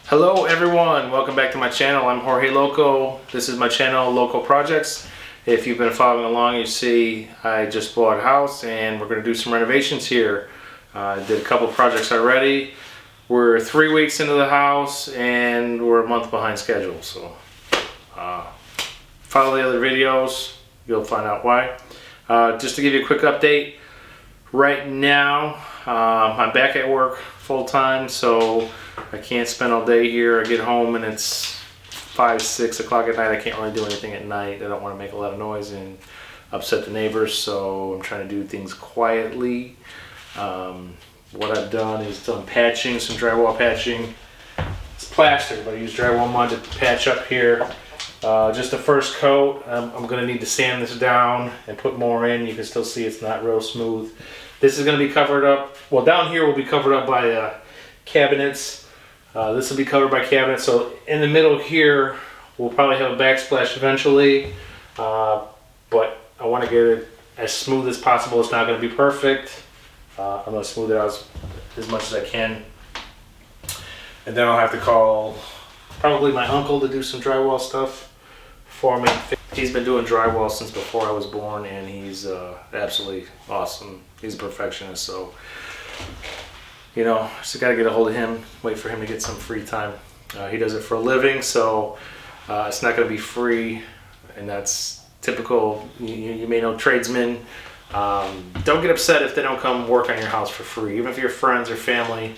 Hello everyone, welcome back to my channel. I'm Jorge Loco. This is my channel, Loco Projects. If you've been following along, you see I just bought a house and we're going to do some renovations here. I did a couple projects already. We're 3 weeks into the house and we're a month behind schedule. So follow the other videos, you'll find out why. Just to give you a quick update, right now I'm back at work full-time, so I can't spend all day here. I get home and it's 5, 6 o'clock at night. I can't really do anything at night. I don't want to make a lot of noise and upset the neighbors, so I'm trying to do things quietly. What I've done is done patching, some drywall patching. It's plaster, but I use drywall mud to patch up here. Just the first coat. I'm going to need to sand this down and put more in. You can still see it's not real smooth. This is going to be covered up. Well, down here will be covered up by cabinets. This will be covered by cabinets. So in the middle here, we'll probably have a backsplash eventually. But I want to get it as smooth as possible. It's not going to be perfect. I'm going to smooth it out as much as I can. And then I'll have to call probably my uncle to do some drywall stuff for me. He's been doing drywall since before I was born, and he's absolutely awesome. He's a perfectionist, so you know, just got to get a hold of him, wait for him to get some free time. He does it for a living, so it's not going to be free, and that's typical. You may know tradesmen. Don't get upset if they don't come work on your house for free, even if you're friends or family.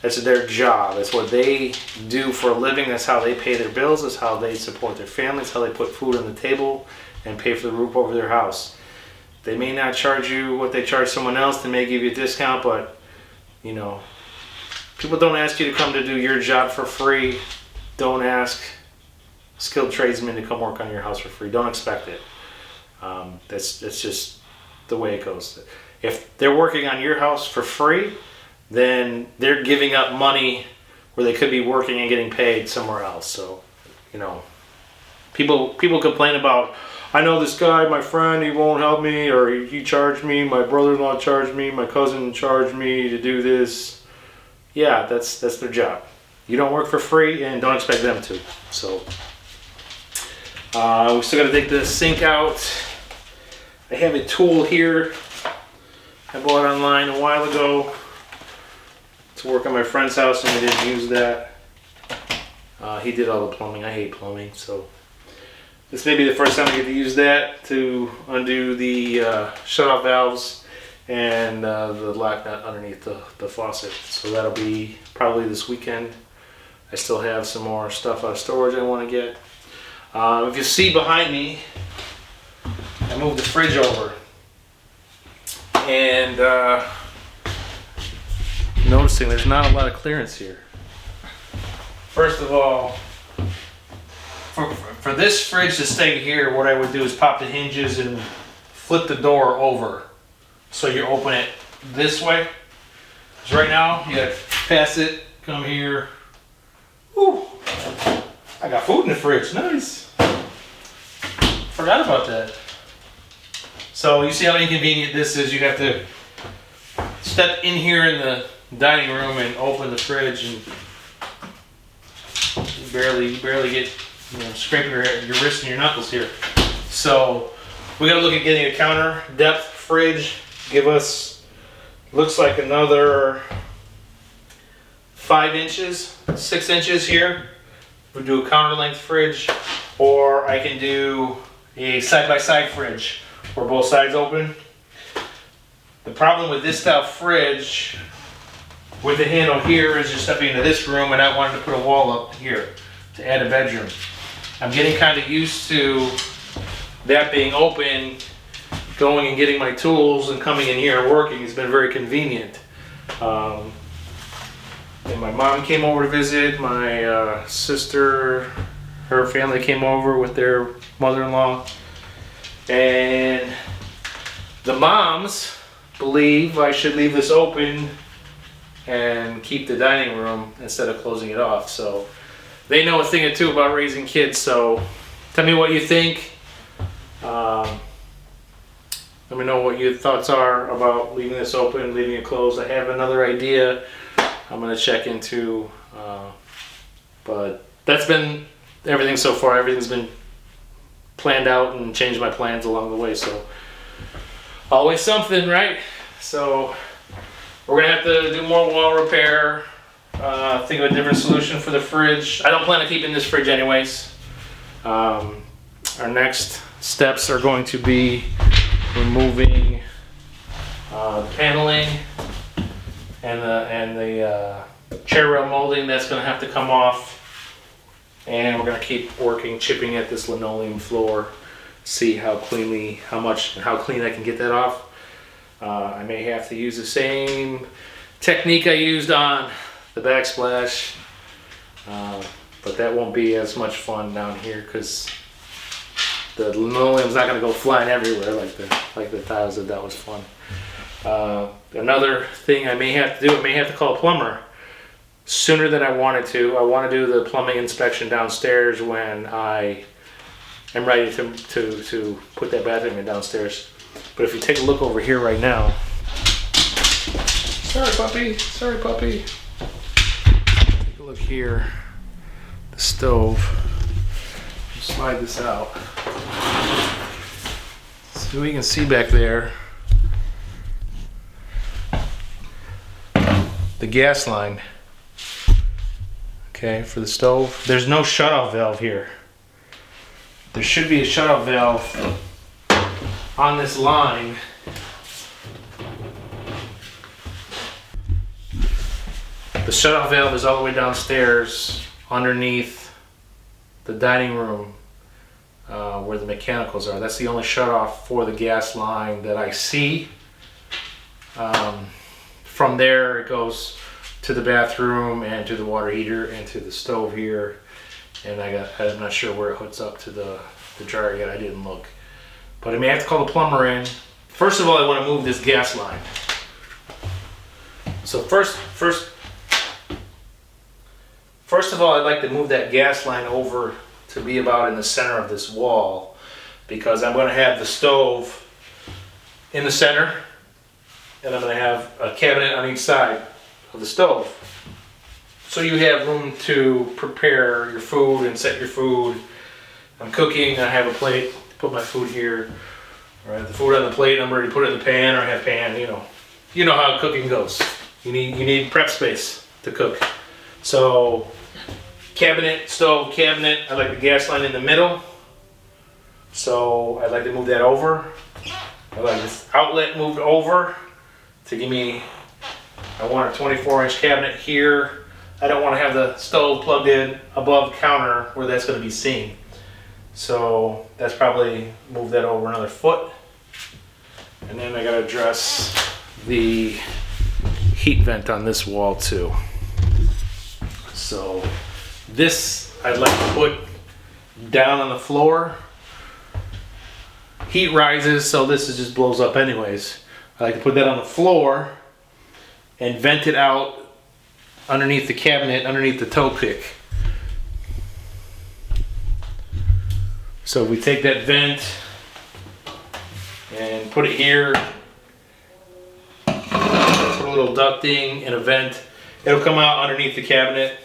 That's their job. That's what they do for a living. That's how they pay their bills. That's how they support their families, how they put food on the table and pay for the roof over their house. They may not charge you what they charge someone else. They may give you a discount, but you know, people don't ask you to come to do your job for free. Don't ask skilled tradesmen to come work on your house for free. Don't expect it. That's just the way it goes. If they're working on your house for free, then they're giving up money where they could be working and getting paid somewhere else. So, you know, people complain about, I know this guy, my friend, he won't help me, or he charged me, my brother-in-law charged me, my cousin charged me to do this. Yeah, that's their job. You don't work for free and don't expect them to. So, we still gotta take the sink out. I have a tool here I bought online a while ago to work on my friend's house, and we didn't use that. He did all the plumbing. I hate plumbing, so this may be the first time I get to use that to undo the shut-off valves and the lock nut underneath the faucet. So that'll be probably this weekend. I still have some more stuff out of storage I want to get. If you see behind me, I moved the fridge over, and noticing there's not a lot of clearance here. First of all, for this fridge to stay here, what I would do is pop the hinges and flip the door over so you open it this way. Because right now you gotta pass it, come here. Ooh, I got food in the fridge, nice. Forgot about that. So you see how inconvenient this is. You have to step in here in the dining room and open the fridge, and you barely get, you know, scraping your wrist and your knuckles here. So we gotta look at getting a counter depth fridge. Give us, looks like another 5 inches, 6 inches here. We'll do a counter length fridge, or I can do a side-by-side fridge where both sides open. The problem with this style fridge with the handle here is you're stepping into this room, and I wanted to put a wall up here to add a bedroom. I'm getting kind of used to that being open, going and getting my tools and coming in here and working. It's been very convenient. And my mom came over to visit, my sister, her family came over with their mother-in-law, and the moms believe I should leave this open and keep the dining room instead of closing it off. So they know a thing or two about raising kids, so tell me what you think. Let me know what your thoughts are about leaving this open, leaving it closed. I have another idea I'm going to check into But that's been everything so far. Everything's been planned out and changed my plans along the way. So always something, right? So we're gonna have to do more wall repair. Think of a different solution for the fridge. I don't plan on keeping this fridge anyways. Our next steps are going to be removing paneling and the chair rail molding that's going to have to come off, and we're going to keep working, chipping at this linoleum floor, see how clean I can get that off. I may have to use the same technique I used on the backsplash, but that won't be as much fun down here because the linoleum's not going to go flying everywhere like the tiles did. That was fun. Another thing I may have to do, I may have to call a plumber sooner than I wanted to. I want to do the plumbing inspection downstairs when I am ready to put that bathroom in downstairs. But if you take a look over here right now, sorry puppy. Take a look here, the stove. Slide this out so we can see back there the gas line. Okay, for the stove. There's no shutoff valve here. There should be a shutoff valve on this line. The shutoff valve is all the way downstairs underneath the dining room where the mechanicals are. That's the only shutoff for the gas line that I see. From there it goes to the bathroom and to the water heater and to the stove here, and I'm not sure where it hooks up to the dryer yet. I didn't look, but I may have to call the plumber in. First of all, I want to move this gas line. So first of all, I'd like to move that gas line over to be about in the center of this wall, because I'm going to have the stove in the center and I'm going to have a cabinet on each side of the stove. So you have room to prepare your food and set your food. I'm cooking, I have a plate to put my food here. Or I have the food on the plate, I'm ready to put it in the pan, or I have pan, you know how cooking goes. You need prep space to cook. So cabinet, stove, cabinet. I like the gas line in the middle, so I'd like to move that over. I like this outlet moved over to give me, I want a 24-inch cabinet here. I don't want to have the stove plugged in above the counter where that's going to be seen. So that's probably move that over another foot. And then I got to address the heat vent on this wall too. So this I'd like to put down on the floor. Heat rises, so this just blows up anyways. I like to put that on the floor and vent it out underneath the cabinet, underneath the toe pick. So we take that vent and put it here. Put a little ducting and a vent. It'll come out underneath the cabinet,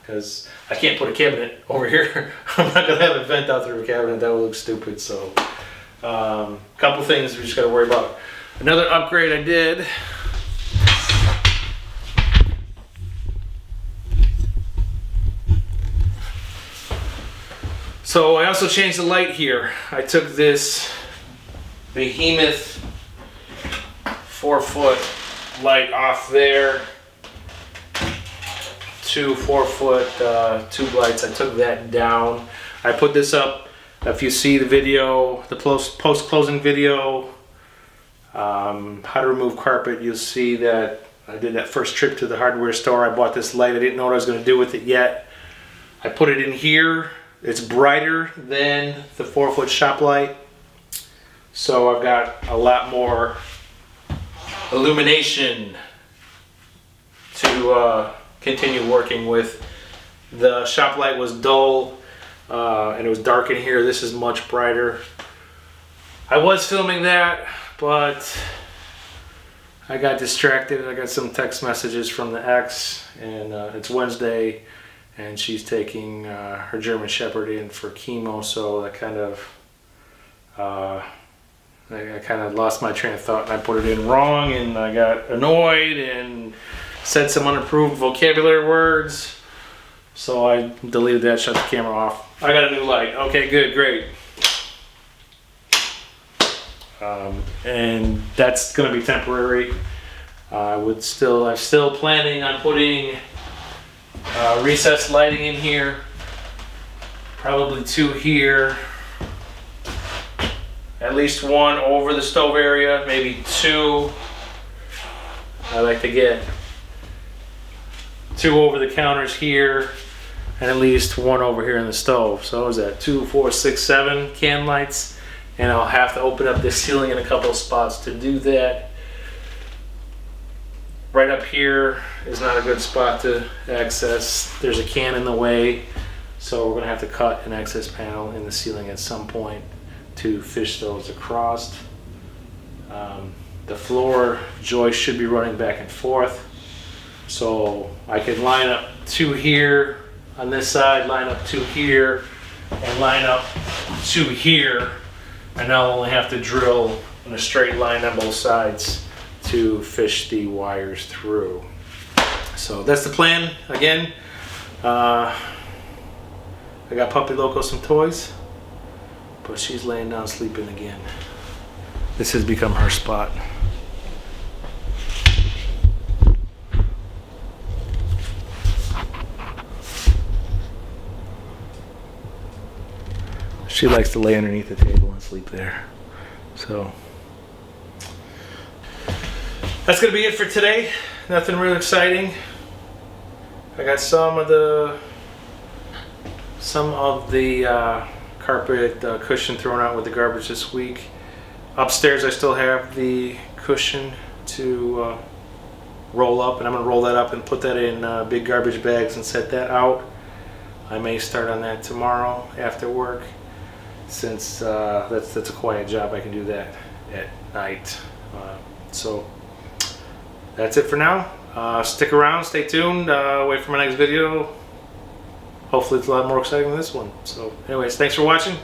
because I can't put a cabinet over here. I'm not gonna have a vent out through a cabinet. That would look stupid. So, couple things we just gotta worry about. Another upgrade I did. So I also changed the light here. I took this Behemoth 4-foot light off there. 2 4-foot tube lights. I took that down. I put this up. If you see the video, the post-closing video, how to remove carpet, you'll see that I did that first trip to the hardware store. I bought this light. I didn't know what I was going to do with it yet. I put it in here. It's brighter than the 4-foot shop light, so I've got a lot more illumination to continue working with. The shop light was dull and it was dark in here. This is much brighter. I was filming that, but I got distracted. I got some text messages from the ex, and it's Wednesday, and she's taking her German Shepherd in for chemo. So I kind of lost my train of thought, and I put it in wrong, and I got annoyed and said some unapproved vocabulary words. So I deleted that, shut the camera off. I got a new light. Okay, good, great. And that's going to be temporary. I'm still planning on putting recessed lighting in here. Probably 2 here. At least 1 over the stove area, maybe 2. I like to get 2 over the counters here, and at least 1 over here in the stove. So what was that? 2, 4, 6, 7 can lights. And I'll have to open up this ceiling in a couple of spots to do that. Right up here is not a good spot to access. There's a can in the way, so we're gonna have to cut an access panel in the ceiling at some point to fish those across. The floor joist should be running back and forth, so I could line up 2 here on this side, line up 2 here, and line up 2 here, and I'll only have to drill in a straight line on both sides to fish the wires through. So that's the plan. Again, I got Puppy Loco some toys, but she's laying down sleeping again. This has become her spot. She likes to lay underneath the table and sleep there. So that's gonna be it for today. Nothing real exciting. I got some of the carpet cushion thrown out with the garbage this week. Upstairs I still have the cushion to roll up, and I'm gonna roll that up and put that in big garbage bags and set that out. I may start on that tomorrow after work. Since that's a quiet job, I can do that at night. So that's it for now. Stick around, stay tuned, wait for my next video. Hopefully it's a lot more exciting than this one. So anyways, thanks for watching.